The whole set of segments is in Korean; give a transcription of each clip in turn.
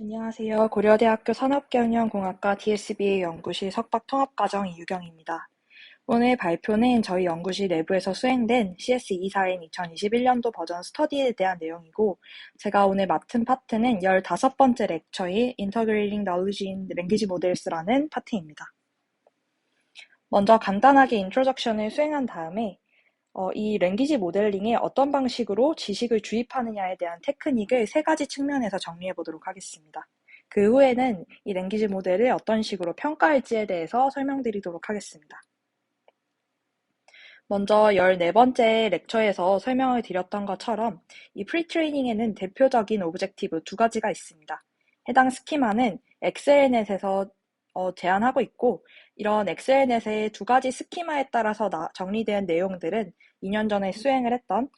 안녕하세요. 고려대학교 산업경영공학과 DSBA 연구실 석박통합과정 이유경입니다. 오늘 발표는 저희 연구실 내부에서 수행된 CS24인 2021년도 버전 스터디에 대한 내용이고, 제가 오늘 맡은 파트는 15번째 렉처인 Integrating Knowledge in Language Models라는 파트입니다. 먼저 간단하게 인트로덕션을 수행한 다음에 이 랭귀지 모델링에 어떤 방식으로 지식을 주입하느냐에 대한 테크닉을 3가지 측면에서 정리해 보도록 하겠습니다. 그 후에는 이 랭귀지 모델을 어떤 식으로 평가할지에 대해서 설명드리도록 하겠습니다. 먼저 14번째 렉처에서 설명을 드렸던 것처럼 이 프리트레이닝에는 대표적인 오브젝티브 2가지가 있습니다. 해당 스키마는 엑셀넷에서 제한하고 있고, 이런 엑셀넷의 2가지 스키마에 따라서 정리된 내용들은 2년 전에 수행을 했던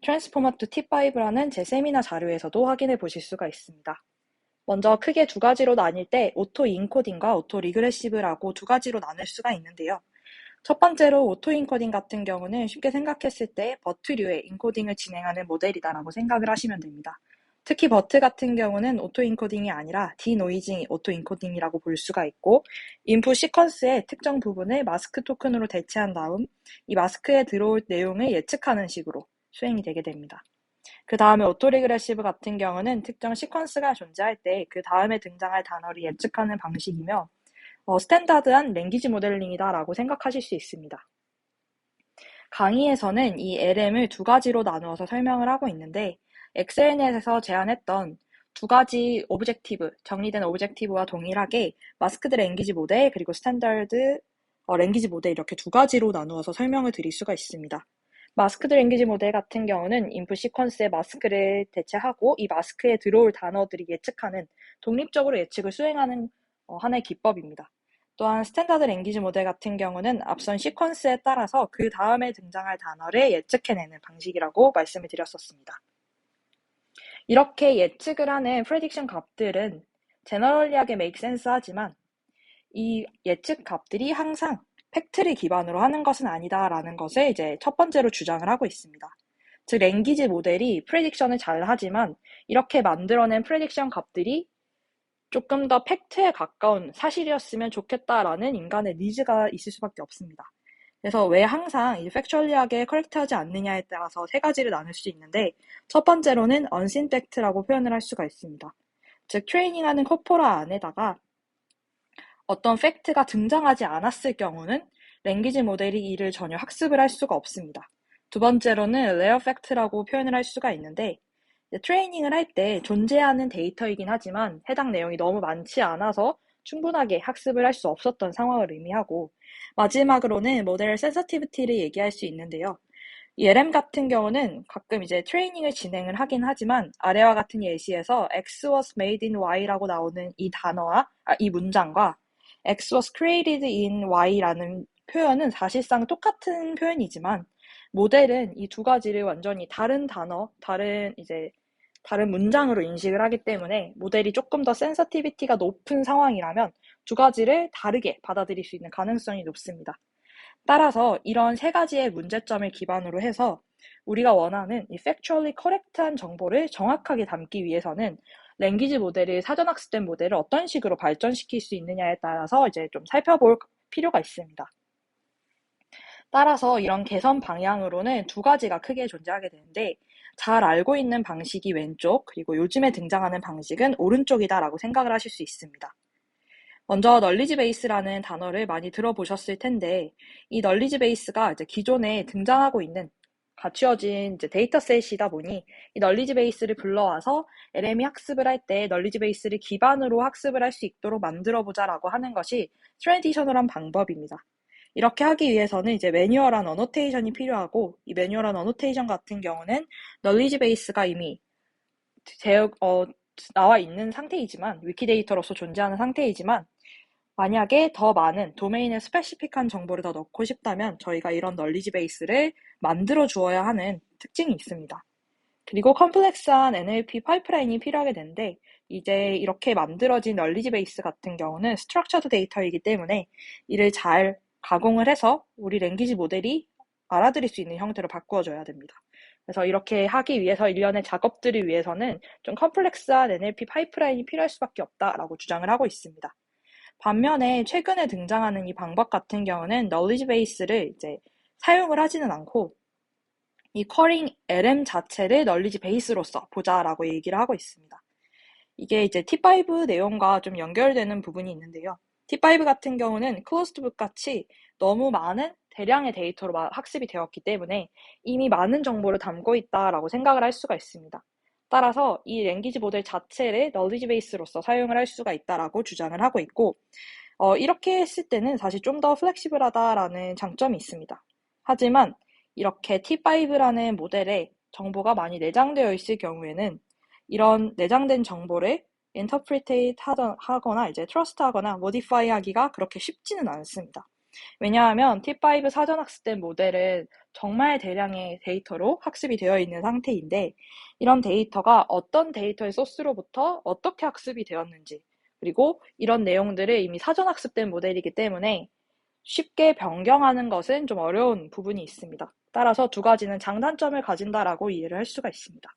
Transformer to T5라는 제 세미나 자료에서도 확인해 보실 수가 있습니다. 먼저 크게 2가지로 나뉠 때 오토 인코딩과 오토 리그레시브라고 2가지로 나눌 수가 있는데요. 첫 번째로 오토 인코딩 같은 경우는 쉽게 생각했을 때 버트류의 인코딩을 진행하는 모델이다라고 생각을 하시면 됩니다. 특히 버트 같은 경우는 오토 인코딩이 아니라 디노이징 오토 인코딩이라고 볼 수가 있고, 인풋 시퀀스의 특정 부분을 마스크 토큰으로 대체한 다음 이 마스크에 들어올 내용을 예측하는 식으로 수행이 되게 됩니다. 그 다음에 오토 리그레시브 같은 경우는 특정 시퀀스가 존재할 때 그 다음에 등장할 단어를 예측하는 방식이며, 스탠다드한 랭귀지 모델링이다라고 생각하실 수 있습니다. 강의에서는 이 LM을 2가지로 나누어서 설명을 하고 있는데, 엑셀넷에서 제안했던 2가지 오브젝티브, 정리된 오브젝티브와 동일하게 마스크드 랭귀지 모델 그리고 스탠다드 랭귀지 모델 이렇게 2가지로 나누어서 설명을 드릴 수가 있습니다. 마스크드 랭귀지 모델 같은 경우는 인풋 시퀀스에 마스크를 대체하고 이 마스크에 들어올 단어들이 예측하는, 독립적으로 예측을 수행하는 하나의 기법입니다. 또한 스탠다드 랭귀지 모델 같은 경우는 앞선 시퀀스에 따라서 그 다음에 등장할 단어를 예측해내는 방식이라고 말씀을 드렸었습니다. 이렇게 예측을 하는 프레딕션 값들은 제너럴리하게 make sense 하지만 이 예측 값들이 항상 팩트를 기반으로 하는 것은 아니다라는 것을 이제 첫 번째로 주장을 하고 있습니다. 즉, 랭귀지 모델이 프레딕션을 잘 하지만 이렇게 만들어낸 프레딕션 값들이 조금 더 팩트에 가까운 사실이었으면 좋겠다라는 인간의 니즈가 있을 수밖에 없습니다. 그래서 왜 항상 이 팩츄얼리하게 커렉트하지 않느냐에 따라서 3가지를 나눌 수 있는데, 첫 번째로는 unseen fact라고 표현을 할 수가 있습니다. 즉, 트레이닝하는 코포라 안에다가 어떤 팩트가 등장하지 않았을 경우는 랭귀지 모델이 이를 전혀 학습을 할 수가 없습니다. 두 번째로는 rare fact라고 표현을 할 수가 있는데, 트레이닝을 할 때 존재하는 데이터이긴 하지만 해당 내용이 너무 많지 않아서 충분하게 학습을 할 수 없었던 상황을 의미하고, 마지막으로는 모델 센서티비티를 얘기할 수 있는데요. 이 LM 같은 경우는 가끔 이제 트레이닝을 진행을 하긴 하지만 아래와 같은 예시에서 X was made in Y라고 나오는 이 단어와 이 문장과 X was created in Y라는 표현은 사실상 똑같은 표현이지만 모델은 이 2가지를 완전히 다른 단어, 다른 문장으로 인식을 하기 때문에 모델이 조금 더 센서티비티가 높은 상황이라면 2가지를 다르게 받아들일 수 있는 가능성이 높습니다. 따라서 이런 3가지의 문제점을 기반으로 해서 우리가 원하는 이 factually correct한 정보를 정확하게 담기 위해서는 랭귀지 모델을, 사전 학습된 모델을 어떤 식으로 발전시킬 수 있느냐에 따라서 이제 좀 살펴볼 필요가 있습니다. 따라서 이런 개선 방향으로는 2가지가 크게 존재하게 되는데, 잘 알고 있는 방식이 왼쪽, 그리고 요즘에 등장하는 방식은 오른쪽이다라고 생각을 하실 수 있습니다. 먼저 널리지 베이스라는 단어를 많이 들어보셨을 텐데, 이 널리지 베이스가 이제 기존에 등장하고 있는 갖추어진 이제 데이터셋이다 보니 이 널리지 베이스를 불러와서 LM이 학습을 할 때 널리지 베이스를 기반으로 학습을 할 수 있도록 만들어보자라고 하는 것이 트래디셔널한 방법입니다. 이렇게 하기 위해서는 이제 매뉴얼한 어노테이션이 필요하고, 이 매뉴얼한 어노테이션 같은 경우는 널리지 베이스가 이미 나와 있는 상태이지만, 위키데이터로서 존재하는 상태이지만, 만약에 더 많은 도메인의 스페시픽한 정보를 더 넣고 싶다면 저희가 이런 널리지 베이스를 만들어 주어야 하는 특징이 있습니다. 그리고 컴플렉스한 NLP 파이프라인이 필요하게 되는데, 이제 이렇게 만들어진 널리지 베이스 같은 경우는 스트럭처드 데이터이기 때문에 이를 잘 가공을 해서 우리 랭귀지 모델이 알아들일 수 있는 형태로 바꾸어줘야 됩니다. 그래서 이렇게 하기 위해서 일련의 작업들을 위해서는 좀 컴플렉스한 NLP 파이프라인이 필요할 수밖에 없다라고 주장을 하고 있습니다. 반면에 최근에 등장하는 이 방법 같은 경우는 knowledge base를 이제 사용을 하지는 않고 이 쿼링 LM 자체를 knowledge base로서 보자라고 얘기를 하고 있습니다. 이게 이제 T5 내용과 좀 연결되는 부분이 있는데요. T5 같은 경우는 클로스드북 같이 너무 많은 대량의 데이터로 학습이 되었기 때문에 이미 많은 정보를 담고 있다라고 생각을 할 수가 있습니다. 따라서 이 랭귀지 모델 자체를 knowledge base로서 사용을 할 수가 있다라고 주장을 하고 있고, 이렇게 했을 때는 사실 좀 더 플렉시블하다라는 장점이 있습니다. 하지만 이렇게 T5라는 모델에 정보가 많이 내장되어 있을 경우에는 이런 내장된 정보를 interpretate 하거나 이제 trust 하거나 modify 하기가 그렇게 쉽지는 않습니다. 왜냐하면 T5 사전 학습된 모델은 정말 대량의 데이터로 학습이 되어 있는 상태인데 이런 데이터가 어떤 데이터의 소스로부터 어떻게 학습이 되었는지 그리고 이런 내용들을 이미 사전 학습된 모델이기 때문에 쉽게 변경하는 것은 좀 어려운 부분이 있습니다. 따라서 두 가지는 장단점을 가진다라고 이해를 할 수가 있습니다.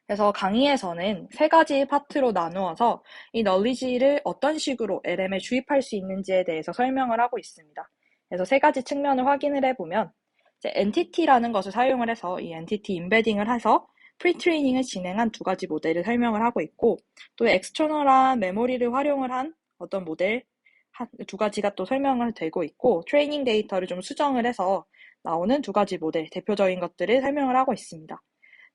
그래서 강의에서는 세 가지 파트로 나누어서 이 널리지를 어떤 식으로 LM에 주입할 수 있는지에 대해서 설명을 하고 있습니다. 그래서 세 가지 측면을 확인을 해보면 이제 엔티티라는 것을 사용을 해서 이 엔티티 임베딩을 해서 프리트레이닝을 진행한 두 가지 모델을 설명을 하고 있고 또 엑스터널한 메모리를 활용을 한 어떤 모델 두 가지가 또 설명을 되고 있고 트레이닝 데이터를 좀 수정을 해서 나오는 두 가지 모델 대표적인 것들을 설명을 하고 있습니다.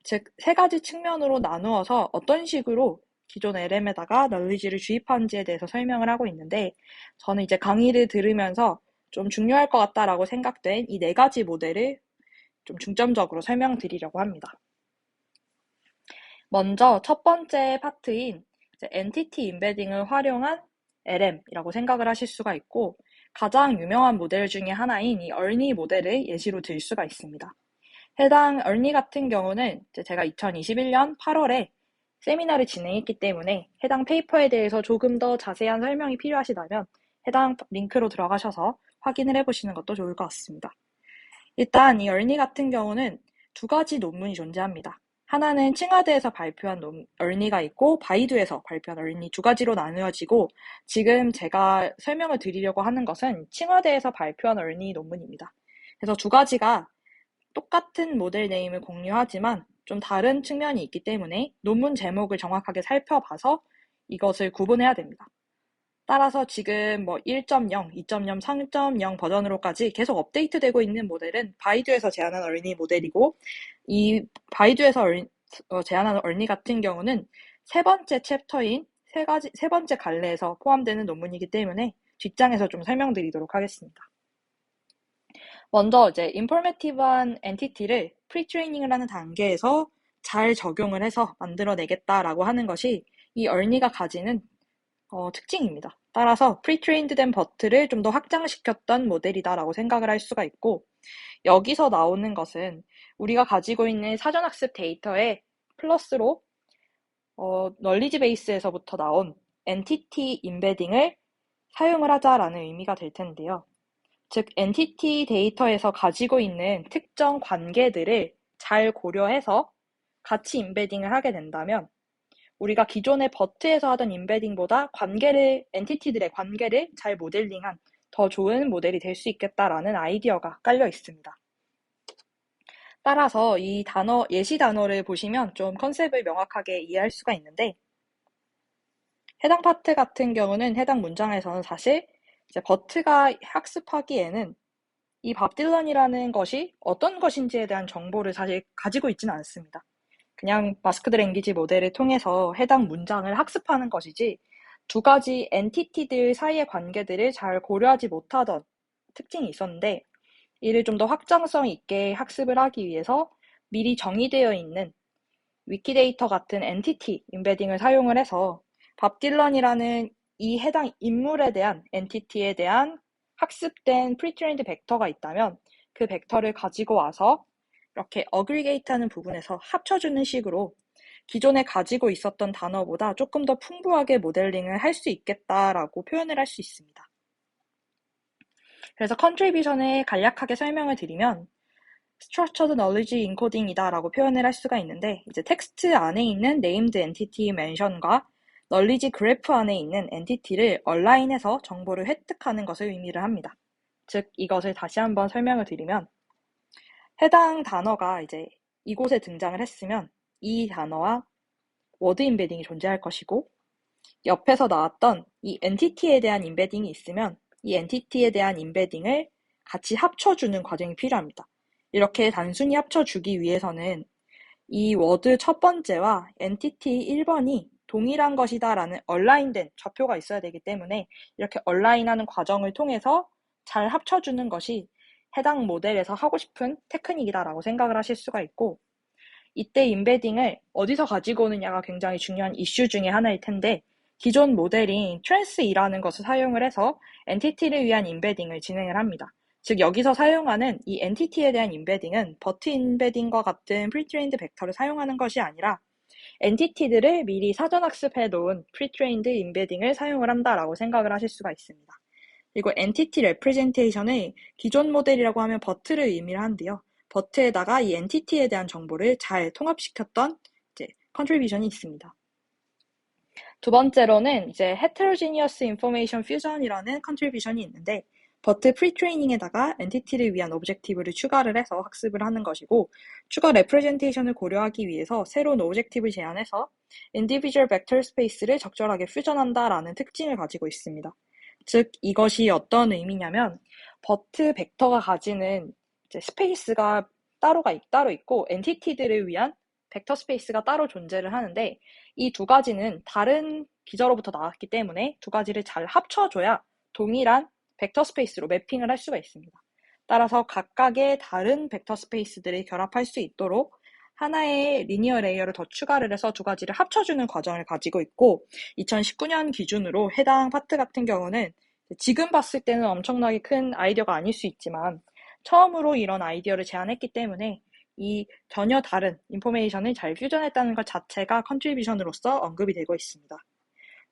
즉, 세 가지 측면으로 나누어서 어떤 식으로 기존 LM에다가 널리지를 주입하는지에 대해서 설명을 하고 있는데 저는 이제 강의를 들으면서 좀 중요할 것 같다라고 생각된 이 네 가지 모델을 좀 중점적으로 설명드리려고 합니다. 먼저 첫 번째 파트인 엔티티 임베딩을 활용한 LM이라고 생각을 하실 수가 있고 가장 유명한 모델 중에 하나인 이 ERNIE 모델을 예시로 들 수가 있습니다. 해당 ERNIE 같은 경우는 제가 2021년 8월에 세미나를 진행했기 때문에 해당 페이퍼에 대해서 조금 더 자세한 설명이 필요하시다면 해당 링크로 들어가셔서 확인을 해보시는 것도 좋을 것 같습니다. 일단 이 ERNIE 같은 경우는 두 가지 논문이 존재합니다. 하나는 칭화대에서 발표한 ERNIE가 있고 바이두에서 발표한 ERNIE 두 가지로 나누어지고 지금 제가 설명을 드리려고 하는 것은 칭화대에서 발표한 ERNIE 논문입니다. 그래서 두 가지가 똑같은 모델 네임을 공유하지만 좀 다른 측면이 있기 때문에 논문 제목을 정확하게 살펴봐서 이것을 구분해야 됩니다. 따라서 지금 1.0, 2.0, 3.0 버전으로까지 계속 업데이트되고 있는 모델은 바이두에서 제안한 ERNIE 모델이고 이 바이두에서 제안하는 ERNIE 같은 경우는 세 번째 챕터인 세 번째 갈래에서 포함되는 논문이기 때문에 뒷장에서 좀 설명드리도록 하겠습니다. 먼저 이제 인포메이티브한 엔티티를 프리트레이닝을 하는 단계에서 잘 적용을 해서 만들어내겠다라고 하는 것이 이 ERNIE가 가지는 특징입니다. 따라서 프리트레인드 된 버트를 좀 더 확장시켰던 모델이다라고 생각을 할 수가 있고 여기서 나오는 것은 우리가 가지고 있는 사전학습 데이터에 플러스로 널리지 베이스에서부터 나온 엔티티 임베딩을 사용을 하자라는 의미가 될 텐데요. 즉, 엔티티 데이터에서 가지고 있는 특정 관계들을 잘 고려해서 같이 임베딩을 하게 된다면 우리가 기존의 버트에서 하던 임베딩보다 엔티티들의 관계를 잘 모델링한 더 좋은 모델이 될 수 있겠다라는 아이디어가 깔려 있습니다. 따라서 이 예시 단어를 보시면 좀 컨셉을 명확하게 이해할 수가 있는데 해당 파트 같은 경우는 해당 문장에서는 사실 이제 버트가 학습하기에는 이 밥 딜런이라는 것이 어떤 것인지에 대한 정보를 사실 가지고 있지는 않습니다. 그냥 마스크드 랭귀지 모델을 통해서 해당 문장을 학습하는 것이지 두 가지 엔티티들 사이의 관계들을 잘 고려하지 못하던 특징이 있었는데 이를 좀 더 확장성 있게 학습을 하기 위해서 미리 정의되어 있는 위키데이터 같은 엔티티 임베딩을 사용을 해서 밥 딜런이라는 이 해당 인물에 대한 엔티티에 대한 학습된 프리트레인드 벡터가 있다면 그 벡터를 가지고 와서 이렇게 어그리게이트하는 부분에서 합쳐주는 식으로 기존에 가지고 있었던 단어보다 조금 더 풍부하게 모델링을 할 수 있겠다라고 표현을 할 수 있습니다. 그래서 컨트리뷰션을 간략하게 설명을 드리면 Structured Knowledge Encoding이다 라고 표현을 할 수가 있는데, 이제 텍스트 안에 있는 Named Entity Mention과 Knowledge Graph 안에 있는 엔티티를 얼라인해서 정보를 획득하는 것을 의미를 합니다. 즉, 이것을 다시 한번 설명을 드리면, 해당 단어가 이제 이곳에 등장을 했으면 이 단어와 워드 임베딩이 존재할 것이고, 옆에서 나왔던 이 엔티티에 대한 임베딩이 있으면 이 엔티티에 대한 임베딩을 같이 합쳐주는 과정이 필요합니다. 이렇게 단순히 합쳐주기 위해서는 이 워드 첫 번째와 엔티티 1번이 동일한 것이다 라는 얼라인된 좌표가 있어야 되기 때문에 이렇게 얼라인하는 과정을 통해서 잘 합쳐주는 것이 해당 모델에서 하고 싶은 테크닉이다 라고 생각을 하실 수가 있고, 이때 임베딩을 어디서 가지고 오느냐가 굉장히 중요한 이슈 중에 하나일 텐데, 기존 모델인 트랜스이라는 것을 사용을 해서 엔티티를 위한 임베딩을 진행을 합니다. 즉, 여기서 사용하는 이 엔티티에 대한 임베딩은 버트 임베딩과 같은 프리트레인드 벡터를 사용하는 것이 아니라 엔티티들을 미리 사전 학습해 놓은 프리트레인드 임베딩을 사용을 한다라고 생각을 하실 수가 있습니다. 그리고 엔티티 레프레젠테이션의 기존 모델이라고 하면 버트를 의미를 하는데요. 버트에다가 이 엔티티에 대한 정보를 잘 통합시켰던 이제 컨트리뷰션이 있습니다. 두 번째로는 이제 heterogeneous information fusion이라는 컨트리뷰션이 있는데, 버트 프리트레이닝에다가 엔티티를 위한 오브젝티브를 추가를 해서 학습을 하는 것이고, 추가 레프레젠테이션을 고려하기 위해서 새로운 오브젝티브를 제안해서 individual vector space를 적절하게 퓨전한다라는 특징을 가지고 있습니다. 즉, 이것이 어떤 의미냐면, 버트 벡터가 가지는 이제 스페이스가 따로 있고, 엔티티들을 위한 벡터 스페이스가 따로 존재를 하는데, 이 두 가지는 다른 기저로부터 나왔기 때문에 두 가지를 잘 합쳐줘야 동일한 벡터 스페이스로 매핑을 할 수가 있습니다. 따라서 각각의 다른 벡터 스페이스들을 결합할 수 있도록 하나의 리니어 레이어를 더 추가를 해서 두 가지를 합쳐주는 과정을 가지고 있고, 2019년 기준으로 해당 파트 같은 경우는 지금 봤을 때는 엄청나게 큰 아이디어가 아닐 수 있지만 처음으로 이런 아이디어를 제안했기 때문에 이 전혀 다른 인포메이션을 잘 퓨전했다는 것 자체가 컨트리뷰션으로서 언급이 되고 있습니다.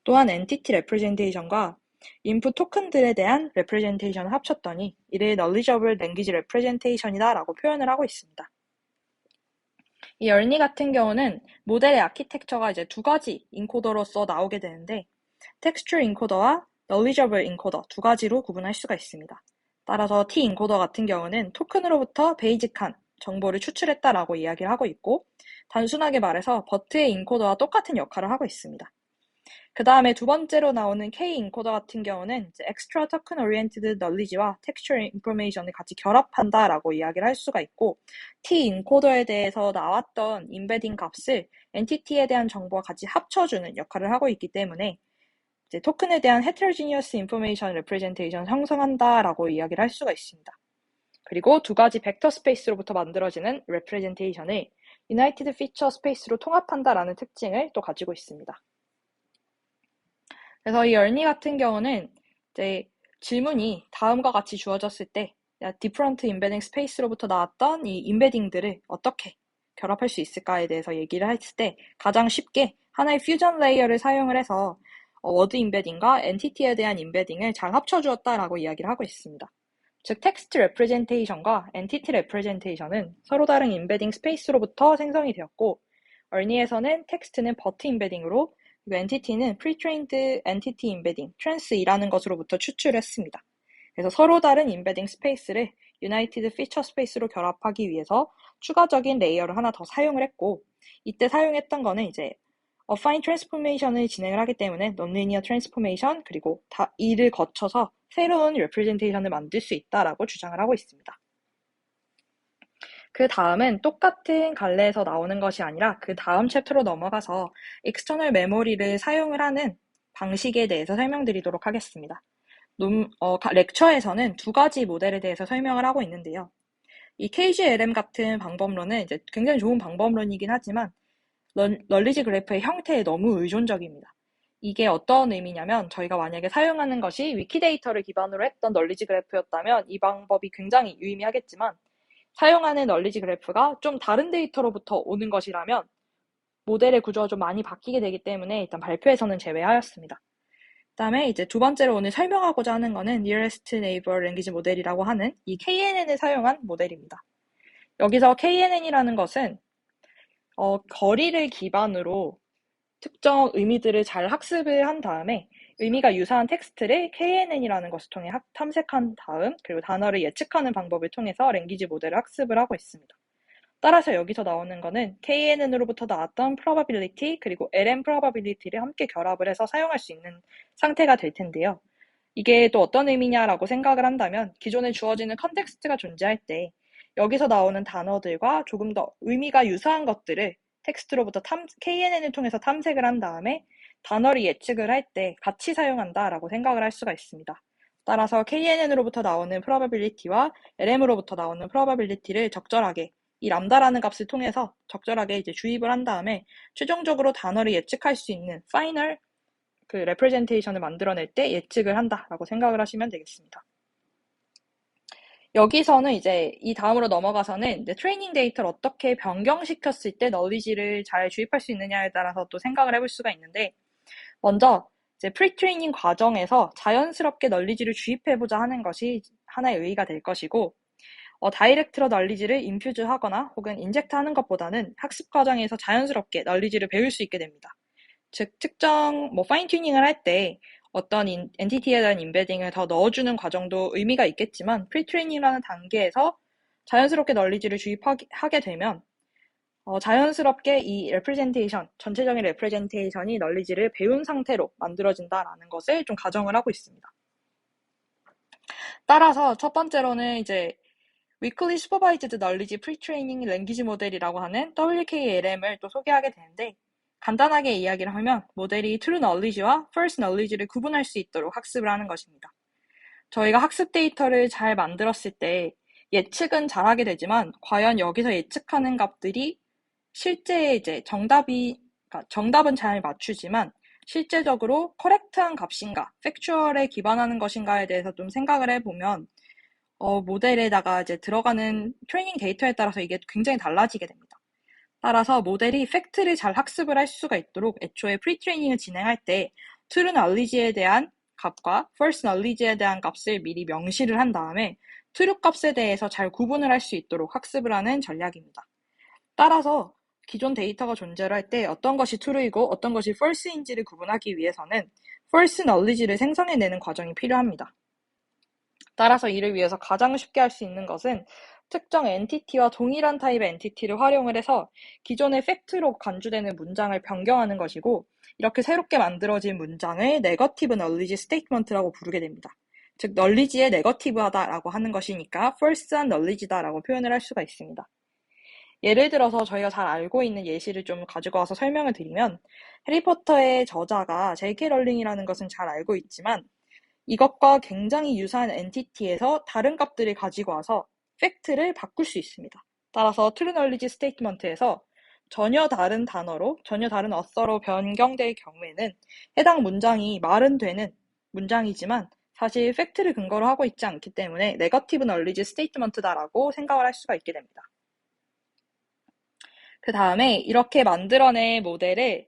또한 엔티티 레프레젠테이션과 인풋 토큰들에 대한 레프레젠테이션을 합쳤더니 이를 knowledgeable language representation이다 라고 표현을 하고 있습니다. 이 열니 같은 경우는 모델의 아키텍처가 이제 두 가지 인코더로서 나오게 되는데, 텍스처 인코더와 knowledgeable 인코더 두 가지로 구분할 수가 있습니다. 따라서 T 인코더 같은 경우는 토큰으로부터 베이직한 정보를 추출했다라고 이야기를 하고 있고, 단순하게 말해서 버트의 인코더와 똑같은 역할을 하고 있습니다. 그 다음에 두 번째로 나오는 K 인코더 같은 경우는 이제 extra token oriented knowledge와 textual information을 같이 결합한다라고 이야기를 할 수가 있고, T 인코더에 대해서 나왔던 임베딩 값을 엔티티에 대한 정보와 같이 합쳐주는 역할을 하고 있기 때문에 이제 토큰에 대한 heterogeneous information representation 형성한다라고 이야기를 할 수가 있습니다. 그리고 두 가지 벡터 스페이스로부터 만들어지는 representation을 united feature space로 통합한다라는 특징을 또 가지고 있습니다. 그래서 이 열니 같은 경우는 이제 질문이 다음과 같이 주어졌을 때 different embedding space로부터 나왔던 이 임베딩들을 어떻게 결합할 수 있을까에 대해서 얘기를 했을 때 가장 쉽게 하나의 퓨전 레이어를 사용을 해서 워드 임베딩과 엔티티에 대한 임베딩을 잘 합쳐주었다라고 이야기를 하고 있습니다. 즉, 텍스트 레프레젠테이션과 엔티티 레프레젠테이션은 서로 다른 임베딩 스페이스로부터 생성이 되었고, 얼니에서는 텍스트는 버트 임베딩으로, 그리고 엔티티는 pre-trained entity embedding, trans이라는 것으로부터 추출했습니다. 그래서 서로 다른 임베딩 스페이스를 united feature space로 결합하기 위해서 추가적인 레이어를 하나 더 사용을 했고, 이때 사용했던 거는 이제 affine transformation을 진행을 하기 때문에 nonlinear transformation, 그리고 이를 거쳐서 새로운 representation을 만들 수 있다라고 주장을 하고 있습니다. 그 다음은 똑같은 갈래에서 나오는 것이 아니라 그 다음 챕터로 넘어가서 external memory를 사용을 하는 방식에 대해서 설명드리도록 하겠습니다. 렉처에서는 두 가지 모델에 대해서 설명을 하고 있는데요. 이 KGLM 같은 방법론은 이제 굉장히 좋은 방법론이긴 하지만 널리지 그래프의 형태에 너무 의존적입니다. 이게 어떤 의미냐면, 저희가 만약에 사용하는 것이 위키데이터를 기반으로 했던 널리지 그래프였다면 이 방법이 굉장히 유의미하겠지만, 사용하는 널리지 그래프가 좀 다른 데이터로부터 오는 것이라면 모델의 구조가 좀 많이 바뀌게 되기 때문에 일단 발표에서는 제외하였습니다. 그 다음에 이제 두 번째로 오늘 설명하고자 하는 거는 Nearest Neighbor Language 모델이라고 하는 이 KNN을 사용한 모델입니다. 여기서 KNN이라는 것은 거리를 기반으로 특정 의미들을 잘 학습을 한 다음에 의미가 유사한 텍스트를 KNN이라는 것을 통해 탐색한 다음 그리고 단어를 예측하는 방법을 통해서 랭귀지 모델을 학습을 하고 있습니다. 따라서 여기서 나오는 거는 KNN으로부터 나왔던 probability 그리고 LM probability를 함께 결합을 해서 사용할 수 있는 상태가 될 텐데요. 이게 또 어떤 의미냐라고 생각을 한다면 기존에 주어지는 컨텍스트가 존재할 때 여기서 나오는 단어들과 조금 더 의미가 유사한 것들을 텍스트로부터 KNN을 통해서 탐색을 한 다음에 단어를 예측을 할 때 같이 사용한다라고 생각을 할 수가 있습니다. 따라서 KNN으로부터 나오는 probability와 LM으로부터 나오는 probability를 적절하게 이 람다라는 값을 통해서 적절하게 이제 주입을 한 다음에 최종적으로 단어를 예측할 수 있는 파이널 그 레프레젠테이션을 만들어낼 때 예측을 한다라고 생각을 하시면 되겠습니다. 여기서는 이제 이 다음으로 넘어가서는 이제 트레이닝 데이터를 어떻게 변경시켰을 때 널리지를 잘 주입할 수 있느냐에 따라서 또 생각을 해볼 수가 있는데 먼저 이제 프리트레이닝 과정에서 자연스럽게 널리지를 주입해보자 하는 것이 하나의 의의가 될 것이고 다이렉트로 널리지를 인퓨즈하거나 혹은 인젝트하는 것보다는 학습 과정에서 자연스럽게 널리지를 배울 수 있게 됩니다. 즉 특정 파인 튜닝을 할 때 어떤 엔티티에 대한 임베딩을 더 넣어주는 과정도 의미가 있겠지만 프리트레이닝이라는 단계에서 자연스럽게 널리지를 주입하게 되면 자연스럽게 이 레프레젠테이션, 전체적인 레프레젠테이션이 널리지를 배운 상태로 만들어진다라는 것을 좀 가정을 하고 있습니다. 따라서 첫 번째로는 이제 Weekly Supervised Knowledge Pre-Training Language Model이라고 하는 WKLM을 또 소개하게 되는데 간단하게 이야기를 하면 모델이 True Knowledge와 False Knowledge를 구분할 수 있도록 학습을 하는 것입니다. 저희가 학습 데이터를 잘 만들었을 때 예측은 잘하게 되지만 과연 여기서 예측하는 값들이 실제 이제 정답은 잘 맞추지만 실제적으로 커렉트한 값인가, 팩추얼에 기반하는 것인가에 대해서 좀 생각을 해보면 모델에다가 이제 들어가는 트레이닝 데이터에 따라서 이게 굉장히 달라지게 됩니다. 따라서 모델이 팩트를 잘 학습을 할 수가 있도록 애초에 프리트레이닝을 진행할 때 true knowledge에 대한 값과 false knowledge에 대한 값을 미리 명시를 한 다음에 true 값에 대해서 잘 구분을 할 수 있도록 학습을 하는 전략입니다. 따라서 기존 데이터가 존재를 할 때 어떤 것이 true이고 어떤 것이 false인지를 구분하기 위해서는 false knowledge를 생성해내는 과정이 필요합니다. 따라서 이를 위해서 가장 쉽게 할 수 있는 것은 특정 엔티티와 동일한 타입의 엔티티를 활용을 해서 기존의 팩트로 간주되는 문장을 변경하는 것이고 이렇게 새롭게 만들어진 문장을 네거티브 널리지 스테이트먼트라고 부르게 됩니다. 즉 널리지에 네거티브하다라고 하는 것이니까 false한 널리지다라고 표현을 할 수가 있습니다. 예를 들어서 저희가 잘 알고 있는 예시를 좀 가지고 와서 설명을 드리면 해리포터의 저자가 J.K. 롤링이라는 것은 잘 알고 있지만 이것과 굉장히 유사한 엔티티에서 다른 값들을 가지고 와서 팩트를 바꿀 수 있습니다. 따라서 true knowledge statement에서 전혀 다른 단어로, 전혀 다른 어서로 변경될 경우에는 해당 문장이 말은 되는 문장이지만 사실 팩트를 근거로 하고 있지 않기 때문에 네거티브 널리지 스테이트먼트다라고 생각을 할 수가 있게 됩니다. 그 다음에 이렇게 만들어낸 모델이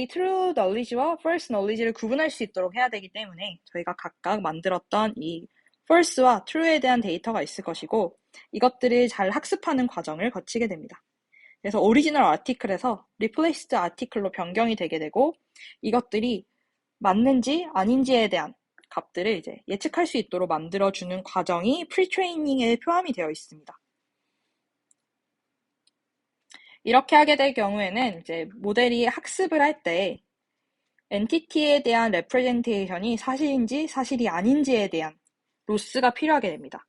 true knowledge와 false knowledge를 구분할 수 있도록 해야 되기 때문에 저희가 각각 만들었던 이 false와 true에 대한 데이터가 있을 것이고 이것들을 잘 학습하는 과정을 거치게 됩니다. 그래서 오리지널 아티클에서 replaced 아티클로 변경이 되게 되고 이것들이 맞는지 아닌지에 대한 값들을 이제 예측할 수 있도록 만들어주는 과정이 프리트레이닝에 포함이 되어 있습니다. 이렇게 하게 될 경우에는 이제 모델이 학습을 할 때 엔티티에 대한 레프레젠테이션이 사실인지 사실이 아닌지에 대한 로스가 필요하게 됩니다.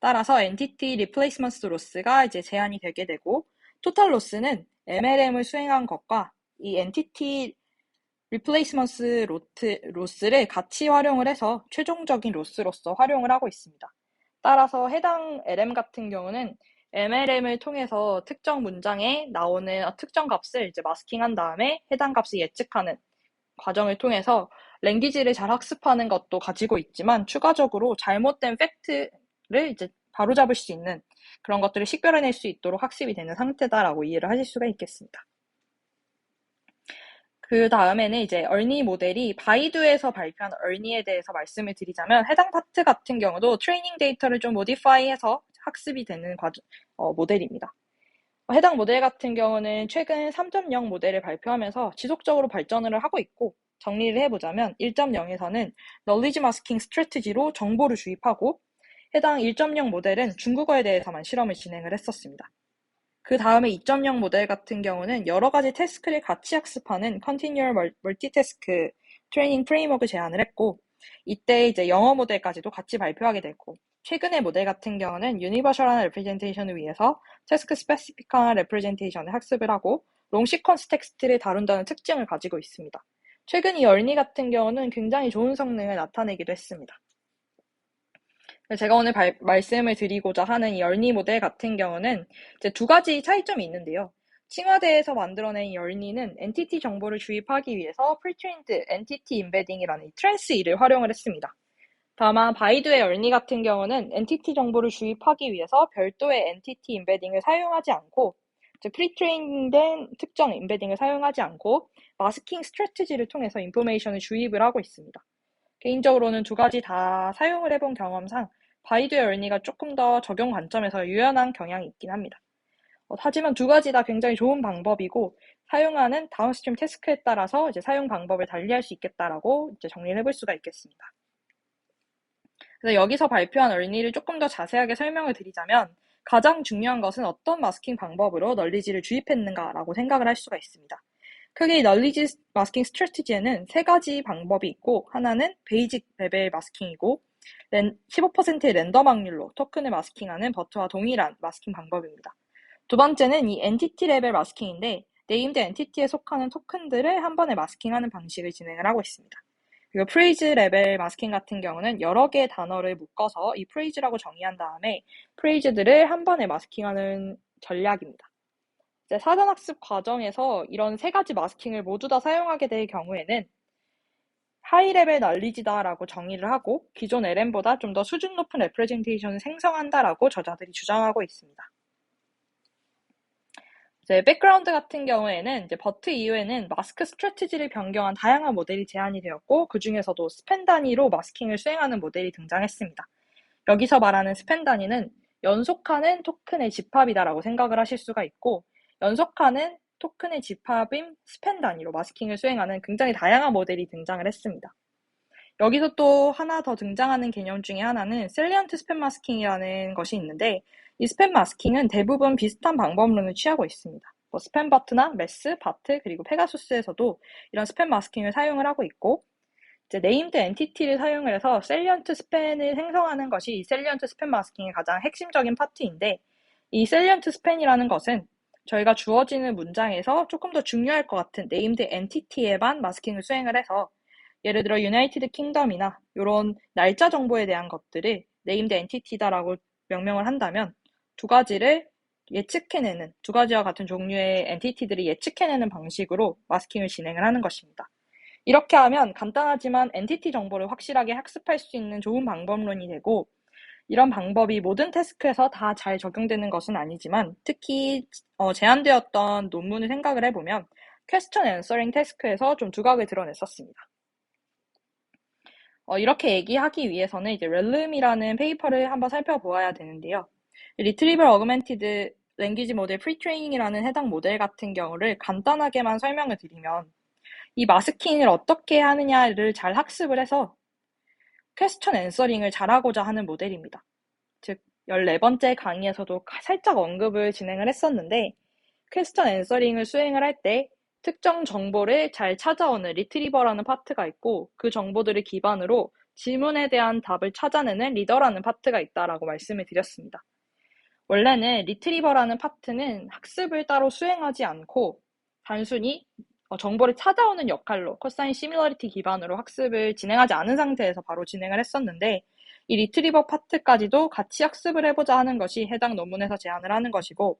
따라서 엔티티 리플레이스먼트 로스가 이제 제한이 되게 되고 토탈 로스는 MLM을 수행한 것과 이 엔티티 리플레이스먼트 로스를 같이 활용을 해서 최종적인 로스로서 활용을 하고 있습니다. 따라서 해당 LM 같은 경우는 MLM을 통해서 특정 문장에 나오는 특정 값을 이제 마스킹한 다음에 해당 값을 예측하는 과정을 통해서 랭귀지를 잘 학습하는 것도 가지고 있지만 추가적으로 잘못된 팩트를 이제 바로잡을 수 있는 그런 것들을 식별해낼 수 있도록 학습이 되는 상태다라고 이해를 하실 수가 있겠습니다. 그 다음에는 이제 얼니 모델이 바이두에서 발표한 얼니에 대해서 말씀을 드리자면 해당 파트 같은 경우도 트레이닝 데이터를 좀 모디파이해서 학습이 되는 모델입니다. 해당 모델 같은 경우는 최근 3.0 모델을 발표하면서 지속적으로 발전을 하고 있고, 정리를 해보자면 1.0에서는 Knowledge Masking Strategy로 정보를 주입하고, 해당 1.0 모델은 중국어에 대해서만 실험을 진행을 했었습니다. 그 다음에 2.0 모델 같은 경우는 여러 가지 태스크를 같이 학습하는 Continual Multitask 트레이닝 프레임워크 제안을 했고, 이때 이제 영어 모델까지도 같이 발표하게 됐고, 최근의 모델 같은 경우는 유니버셜한 레프레젠테이션을 위해서 태스크 스페시픽한 레프레젠테이션을 학습을 하고 롱 시퀀스 텍스트를 다룬다는 특징을 가지고 있습니다. 최근 이 얼니 같은 경우는 굉장히 좋은 성능을 나타내기도 했습니다. 제가 오늘 말씀을 드리고자 하는 이 열니 모델 같은 경우는 이제 두 가지 차이점이 있는데요. 칭화대에서 만들어낸 이 열니는 엔티티 정보를 주입하기 위해서 pre-trained entity embedding이라는 이 트랜스2를 활용을 했습니다. 다만 바이두의 열니 같은 경우는 엔티티 정보를 주입하기 위해서 별도의 엔티티 임베딩을 사용하지 않고, 즉 프리트레인된 특정 임베딩을 사용하지 않고 마스킹 스트래티지를 통해서 인포메이션을 주입을 하고 있습니다. 개인적으로는 두 가지 다 사용을 해본 경험상 바이두의 열니가 조금 더 적용 관점에서 유연한 경향이 있긴 합니다. 하지만 두 가지 다 굉장히 좋은 방법이고, 사용하는 다운스트림 태스크에 따라서 이제 사용 방법을 달리할 수 있겠다라고 이제 정리를 해볼 수가 있겠습니다. 그래서 여기서 발표한 얼니를 조금 더 자세하게 설명을 드리자면, 가장 중요한 것은 어떤 마스킹 방법으로 널리지를 주입했는가라고 생각을 할 수가 있습니다. 크게 이 널리지 마스킹 스트래티지에는 세 가지 방법이 있고, 하나는 베이직 레벨 마스킹이고 15%의 랜덤 확률로 토큰을 마스킹하는 버트와 동일한 마스킹 방법입니다. 두 번째는 이 엔티티 레벨 마스킹인데, 네임드 엔티티에 속하는 토큰들을 한 번에 마스킹하는 방식을 진행을 하고 있습니다. 그리고 프레이즈 레벨 마스킹 같은 경우는 여러 개의 단어를 묶어서 이 프레이즈라고 정의한 다음에 프레이즈들을 한 번에 마스킹하는 전략입니다. 이제 사전학습 과정에서 이런 세 가지 마스킹을 모두 다 사용하게 될 경우에는 하이레벨 널리지다라고 정의를 하고, 기존 LM보다 좀 더 수준 높은 레프레젠테이션을 생성한다라고 저자들이 주장하고 있습니다. 이제 백그라운드 같은 경우에는 이제 버트 이후에는 마스크 스트래티지를 변경한 다양한 모델이 제안이 되었고, 그 중에서도 스팬 단위로 마스킹을 수행하는 모델이 등장했습니다. 여기서 말하는 스팬 단위는 연속하는 토큰의 집합이다라고 생각을 하실 수가 있고, 연속하는 토큰의 집합인 스팬 단위로 마스킹을 수행하는 굉장히 다양한 모델이 등장을 했습니다. 여기서 또 하나 더 등장하는 개념 중에 하나는 셀리언트 스팸 마스킹이라는 것이 있는데, 이 스팸 마스킹은 대부분 비슷한 방법론을 취하고 있습니다. 스팸 바트나 메스, 바트, 그리고 페가수스에서도 이런 스팸 마스킹을 사용을 하고 있고, 이제 네임드 엔티티를 사용을 해서 셀리언트 스팬을 생성하는 것이 이 셀리언트 스팸 마스킹의 가장 핵심적인 파트인데, 이 셀리언트 스팬이라는 것은 저희가 주어지는 문장에서 조금 더 중요할 것 같은 네임드 엔티티에만 마스킹을 수행을 해서, 예를 들어 유나이티드 킹덤이나 이런 날짜 정보에 대한 것들을 네임드 엔티티다라고 명명을 한다면 두 가지를 예측해내는, 두 가지와 같은 종류의 엔티티들을 예측해내는 방식으로 마스킹을 진행을 하는 것입니다. 이렇게 하면 간단하지만 엔티티 정보를 확실하게 학습할 수 있는 좋은 방법론이 되고, 이런 방법이 모든 태스크에서 다 잘 적용되는 것은 아니지만, 특히 제안되었던 논문을 생각을 해보면 퀘스천 앤서링 태스크에서 좀 두각을 드러냈었습니다. 이렇게 얘기하기 위해서는 이제 렐름이라는 페이퍼를 한번 살펴보아야 되는데요. 리트리버 어그멘티드 랭귀지 모델 프리트레이닝이라는 해당 모델 같은 경우를 간단하게만 설명을 드리면, 이 마스킹을 어떻게 하느냐를 잘 학습을 해서 퀘스천 앤서링을 잘하고자 하는 모델입니다. 즉 14번째 강의에서도 살짝 언급을 진행을 했었는데, 퀘스천 앤서링을 수행을 할 때 특정 정보를 잘 찾아오는 리트리버라는 파트가 있고, 그 정보들을 기반으로 질문에 대한 답을 찾아내는 리더라는 파트가 있다라고 말씀을 드렸습니다. 원래는 리트리버라는 파트는 학습을 따로 수행하지 않고 단순히 정보를 찾아오는 역할로 코사인 시밀러리티 기반으로 학습을 진행하지 않은 상태에서 바로 진행을 했었는데, 이 리트리버 파트까지도 같이 학습을 해보자 하는 것이 해당 논문에서 제안을 하는 것이고,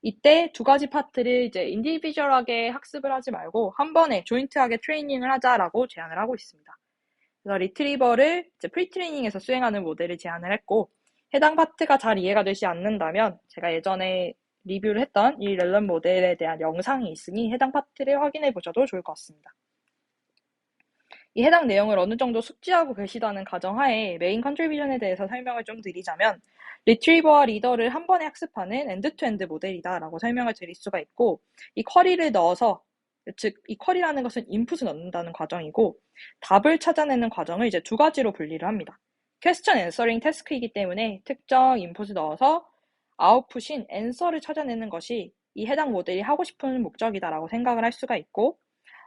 이때 두 가지 파트를 이제 인디비주얼하게 학습을 하지 말고 한 번에 조인트하게 트레이닝을 하자라고 제안을 하고 있습니다. 그래서 리트리버를 이제 프리트레이닝에서 수행하는 모델을 제안을 했고, 해당 파트가 잘 이해가 되지 않는다면 제가 예전에 리뷰를 했던 이 렐런 모델에 대한 영상이 있으니 해당 파트를 확인해 보셔도 좋을 것 같습니다. 이 해당 내용을 어느 정도 숙지하고 계시다는 가정하에 메인 컨트리뷰션에 대해서 설명을 좀 드리자면 리트리버와 리더를 한 번에 학습하는 엔드-투-엔드 모델이다라고 설명을 드릴 수가 있고 이 쿼리를 넣어서 즉 이 쿼리라는 것은 인풋을 넣는다는 과정이고 답을 찾아내는 과정을 이제 두 가지로 분리를 합니다. 퀘스천 앤서링 태스크이기 때문에 특정 인풋을 넣어서 아웃풋인 앤서를 찾아내는 것이 이 해당 모델이 하고 싶은 목적이다라고 생각을 할 수가 있고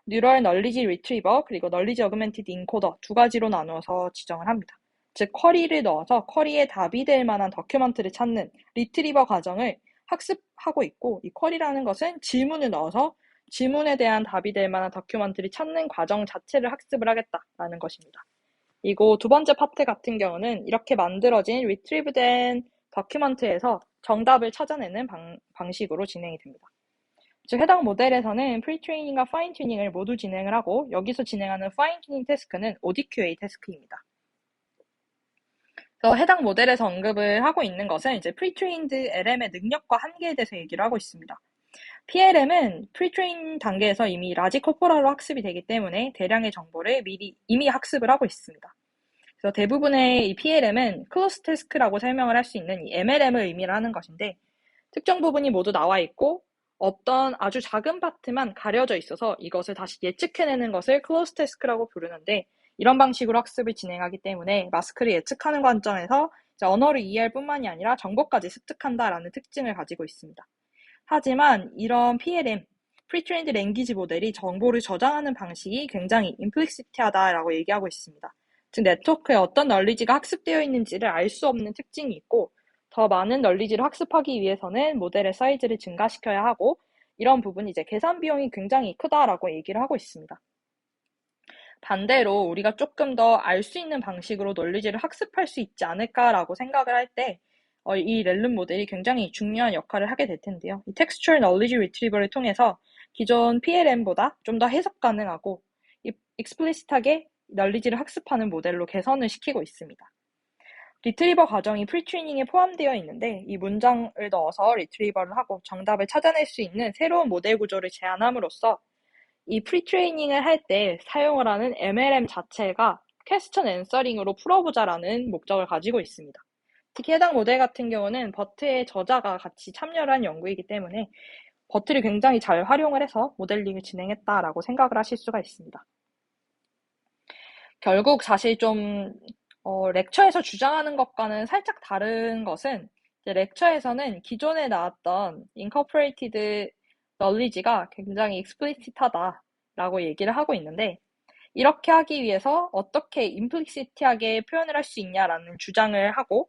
뉴럴 널리지 리트리버 그리고 널리지 어그멘티드 인코더 두 가지로 나누어서 지정을 합니다. 즉 쿼리를 넣어서 쿼리에 답이 될 만한 더큐먼트를 찾는 리트리버 과정을 학습하고 있고 이 쿼리라는 것은 질문을 넣어서 질문에 대한 답이 될 만한 더큐먼트를 찾는 과정 자체를 학습을 하겠다라는 것입니다. 그리고 두 번째 파트 같은 경우는 이렇게 만들어진 리트리브된 더큐먼트에서 정답을 찾아내는 방식으로 진행이 됩니다. 즉 해당 모델에서는 프리트레이닝과 파인튜닝을 모두 진행을 하고 여기서 진행하는 파인튜닝 태스크는 ODQA 태스크입니다. 그래서 해당 모델에서 언급을 하고 있는 것은 이제 프리트레인드 LM의 능력과 한계에 대해서 얘기를 하고 있습니다. PLM은 프리트레인 단계에서 이미 라지 코포럴로 학습이 되기 때문에 대량의 정보를 이미 학습을 하고 있습니다. 그래서 대부분의 이 PLM은 클로스 태스크라고 설명을 할 수 있는 이 MLM을 의미를 하는 것인데 특정 부분이 모두 나와 있고 어떤 아주 작은 파트만 가려져 있어서 이것을 다시 예측해내는 것을 클로스 태스크라고 부르는데 이런 방식으로 학습을 진행하기 때문에 마스크를 예측하는 관점에서 언어를 이해할 뿐만이 아니라 정보까지 습득한다라는 특징을 가지고 있습니다. 하지만 이런 PLM, Pre-trained Language 모델이 정보를 저장하는 방식이 굉장히 임플리시티하다라고 얘기하고 있습니다. 즉 네트워크에 어떤 널리지가 학습되어 있는지를 알 수 없는 특징이 있고 더 많은 널리지를 학습하기 위해서는 모델의 사이즈를 증가시켜야 하고 이런 부분이 이제 계산 비용이 굉장히 크다라고 얘기를 하고 있습니다. 반대로 우리가 조금 더 알 수 있는 방식으로 널리지를 학습할 수 있지 않을까라고 생각을 할 때 이 렐름 모델이 굉장히 중요한 역할을 하게 될 텐데요. 이 텍스처럴 널리지 리트리버를 통해서 기존 PLM보다 좀 더 해석 가능하고 익스플리시트하게 널리지를 학습하는 모델로 개선을 시키고 있습니다. 리트리버 과정이 프리트레이닝에 포함되어 있는데 이 문장을 넣어서 리트리버를 하고 정답을 찾아낼 수 있는 새로운 모델 구조를 제안함으로써 이 프리트레이닝을 할 때 사용을 하는 MLM 자체가 퀘스천 앤서링으로 풀어보자라는 목적을 가지고 있습니다. 특히 해당 모델 같은 경우는 버트의 저자가 같이 참여를 한 연구이기 때문에 버트를 굉장히 잘 활용을 해서 모델링을 진행했다라고 생각을 하실 수가 있습니다. 결국 사실 좀 렉처에서 주장하는 것과는 살짝 다른 것은 이제 렉처에서는 기존에 나왔던 incorporated knowledge가 굉장히 explicit하다라고 얘기를 하고 있는데 이렇게 하기 위해서 어떻게 implicit하게 표현을 할 수 있냐라는 주장을 하고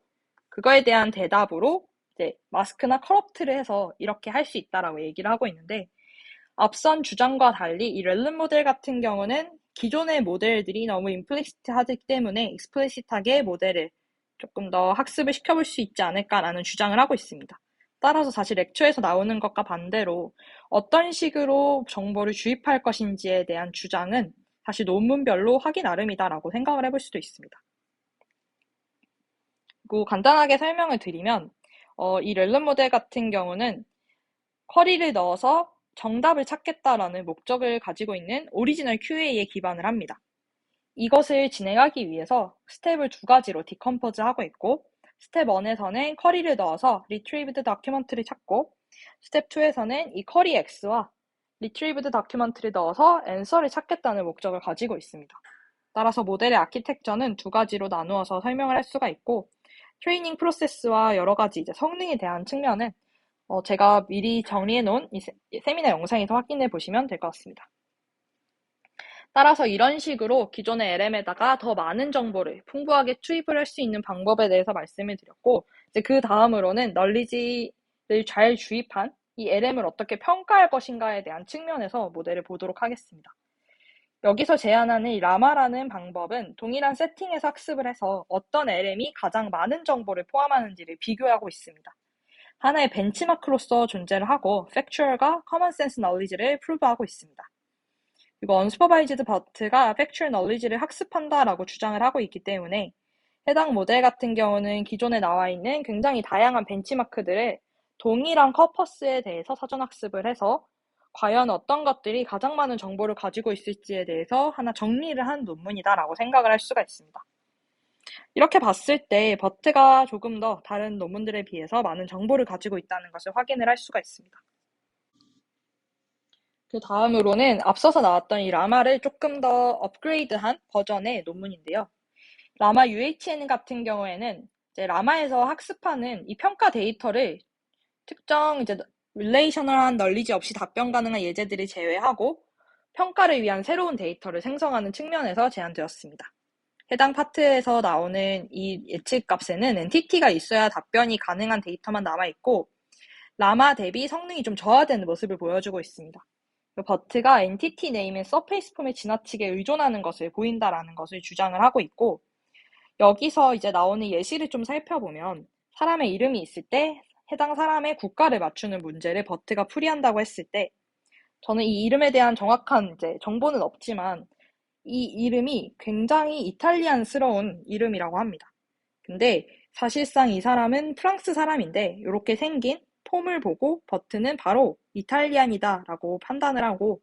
그거에 대한 대답으로 이제 마스크나 corrupt를 해서 이렇게 할 수 있다라고 얘기를 하고 있는데 앞선 주장과 달리 이 렐름 모델 같은 경우는 기존의 모델들이 너무 임플리시트하기 때문에 익스플리시트하게 모델을 조금 더 학습을 시켜볼 수 있지 않을까라는 주장을 하고 있습니다. 따라서 사실 렉처에서 나오는 것과 반대로 어떤 식으로 정보를 주입할 것인지에 대한 주장은 사실 논문별로 하기 나름이다라고 생각을 해볼 수도 있습니다. 그리고 간단하게 설명을 드리면 이 렐름 모델 같은 경우는 쿼리를 넣어서 정답을 찾겠다라는 목적을 가지고 있는 오리지널 QA에 기반을 합니다. 이것을 진행하기 위해서 스텝을 두 가지로 디컴포즈하고 있고 스텝 1에서는 쿼리를 넣어서 retrieved document를 찾고 스텝 2에서는 이 쿼리 X와 retrieved document를 넣어서 answer를 찾겠다는 목적을 가지고 있습니다. 따라서 모델의 아키텍처는 두 가지로 나누어서 설명을 할 수가 있고 트레이닝 프로세스와 여러 가지 이제 성능에 대한 측면은 제가 미리 정리해 놓은 이 세미나 영상에서 확인해 보시면 될 것 같습니다. 따라서 이런 식으로 기존의 LM에다가 더 많은 정보를 풍부하게 투입을 할 수 있는 방법에 대해서 말씀을 드렸고 이제 그 다음으로는 널리지를 잘 주입한 이 LM을 어떻게 평가할 것인가에 대한 측면에서 모델을 보도록 하겠습니다. 여기서 제안하는 이 라마라는 방법은 동일한 세팅에서 학습을 해서 어떤 LM이 가장 많은 정보를 포함하는지를 비교하고 있습니다. 하나의 벤치마크로서 존재를 하고 factual과 common sense knowledge를 프루브하고 있습니다. 그리고 unsupervised but가 factual knowledge를 학습한다라고 주장을 하고 있기 때문에 해당 모델 같은 경우는 기존에 나와 있는 굉장히 다양한 벤치마크들을 동일한 커퍼스에 대해서 사전 학습을 해서 과연 어떤 것들이 가장 많은 정보를 가지고 있을지에 대해서 하나 정리를 한 논문이다라고 생각을 할 수가 있습니다. 이렇게 봤을 때 버트가 조금 더 다른 논문들에 비해서 많은 정보를 가지고 있다는 것을 확인을 할 수가 있습니다. 그 다음으로는 앞서서 나왔던 이 라마를 조금 더 업그레이드한 버전의 논문인데요. 라마 UHN 같은 경우에는 이제 라마에서 학습하는 이 평가 데이터를 특정 이제 릴레이셔널한 널리지 없이 답변 가능한 예제들을 제외하고 평가를 위한 새로운 데이터를 생성하는 측면에서 제안되었습니다. 해당 파트에서 나오는 이 예측값에는 엔티티가 있어야 답변이 가능한 데이터만 남아있고 라마 대비 성능이 좀 저하되는 모습을 보여주고 있습니다. 버트가 엔티티 네임의 서페이스 폼에 지나치게 의존하는 것을 보인다라는 것을 주장을 하고 있고 여기서 이제 나오는 예시를 좀 살펴보면 사람의 이름이 있을 때 해당 사람의 국가를 맞추는 문제를 버트가 풀이한다고 했을 때 저는 이 이름에 대한 정확한 이제 정보는 없지만 이 이름이 굉장히 이탈리안스러운 이름이라고 합니다. 근데 사실상 이 사람은 프랑스 사람인데 이렇게 생긴 폼을 보고 버트는 바로 이탈리안이다라고 판단을 하고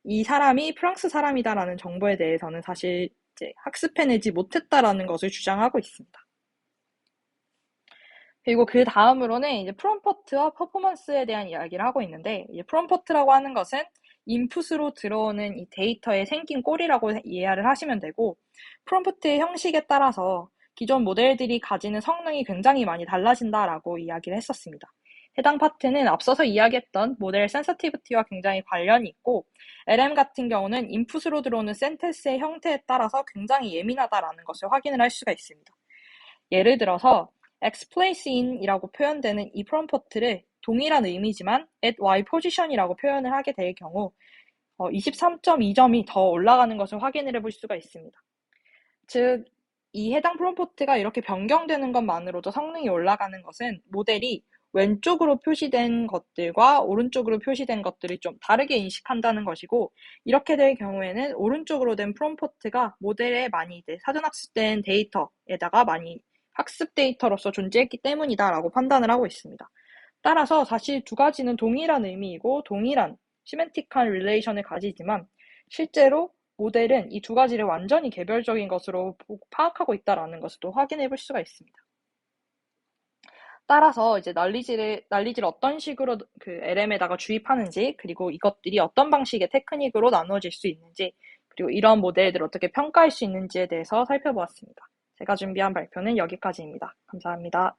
이 사람이 프랑스 사람이다라는 정보에 대해서는 사실 이제 학습해내지 못했다라는 것을 주장하고 있습니다. 그리고 그 다음으로는 이제 프롬프트와 퍼포먼스에 대한 이야기를 하고 있는데 이제 프롬프트라고 하는 것은 인풋으로 들어오는 이 데이터의 생긴 꼴이라고 이해를 하시면 되고 프롬프트의 형식에 따라서 기존 모델들이 가지는 성능이 굉장히 많이 달라진다라고 이야기를 했었습니다. 해당 파트는 앞서서 이야기했던 모델 센서티비티와 굉장히 관련이 있고 LM 같은 경우는 인풋으로 들어오는 센텐스의 형태에 따라서 굉장히 예민하다라는 것을 확인을 할 수가 있습니다. 예를 들어서 xplace in이라고 표현되는 이 프롬프트를 동일한 의미지만 at y position이라고 표현을 하게 될 경우 23.2점이 더 올라가는 것을 확인을 해볼 수가 있습니다. 즉, 이 해당 프롬프트가 이렇게 변경되는 것만으로도 성능이 올라가는 것은 모델이 왼쪽으로 표시된 것들과 오른쪽으로 표시된 것들을 좀 다르게 인식한다는 것이고 이렇게 될 경우에는 오른쪽으로 된 프롬프트가 모델에 많이 이제 사전학습된 데이터에다가 많이 학습 데이터로서 존재했기 때문이다라고 판단을 하고 있습니다. 따라서 사실 두 가지는 동일한 의미이고 동일한 시멘틱한 릴레이션을 가지지만 실제로 모델은 이 두 가지를 완전히 개별적인 것으로 파악하고 있다는 것을 또 확인해 볼 수가 있습니다. 따라서 이제 난리지를 어떤 식으로 그 LM에다가 주입하는지 그리고 이것들이 어떤 방식의 테크닉으로 나누어질 수 있는지 그리고 이런 모델들을 어떻게 평가할 수 있는지에 대해서 살펴보았습니다. 제가 준비한 발표는 여기까지입니다. 감사합니다.